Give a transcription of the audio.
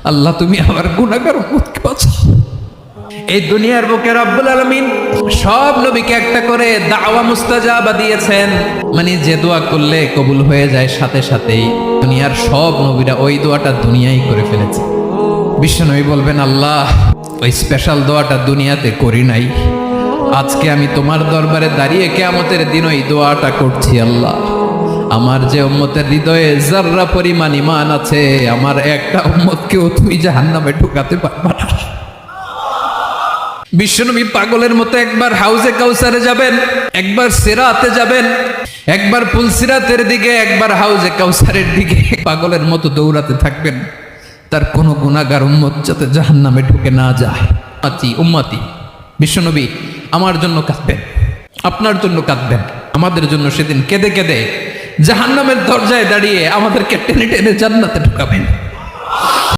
আল্লাহ তুমি আমার গুনাহগার উম্মতকে বাঁচাও। এই দুনিয়ার বুকে রব্বুল আলামিন সব নবীকে একটা করে দাওয়া মুস্তাজাবা দিয়েছেন, মানে যে দোয়া করলে কবুল হয়ে যায় সাথে সাথেই। দুনিয়ার সব নবীরা ওই দোয়াটা দুনিয়ায় করে ফেলেছে। বিশ্বনবী বলবেন, আল্লাহ ওই স্পেশাল দোয়াটা দুনিয়াতে করি নাই, আজকে আমি তোমার দরবারে দাঁড়িয়ে কিয়ামতের দিন ওই দোয়াটা করছি। আল্লাহ আমার যে উম্মতের হৃদয়ে যাররা পরিমাণ ঈমান আছে, আমার একটা উম্মতকেও তুমি জাহান্নামে ঢুকাতে পারবা না। বিশ্বনবী পাগলের মতো একবার হাউজে কাউসারে যাবেন, একবার সিরাতে যাবেন, একবার পুলসিরাতের দিকে, একবার হাউজে কাউসারের দিকে পাগলের মতো দৌড়াতে থাকবেন, তার কোনো গুনাহগার উম্মত যাতে জাহান্নামে ঢুকে না যায়। উম্মতি বিশ্বনবী আমার জন্য কাঁদবেন, আপনার জন্য কাঁদবেন, আমাদের জন্য সেদিন কেঁদে কেঁদে জাহান্নামের দরজায় দাঁড়িয়ে আমাদেরকে টেনে টেনে জান্নাতে ঢুকাবেন।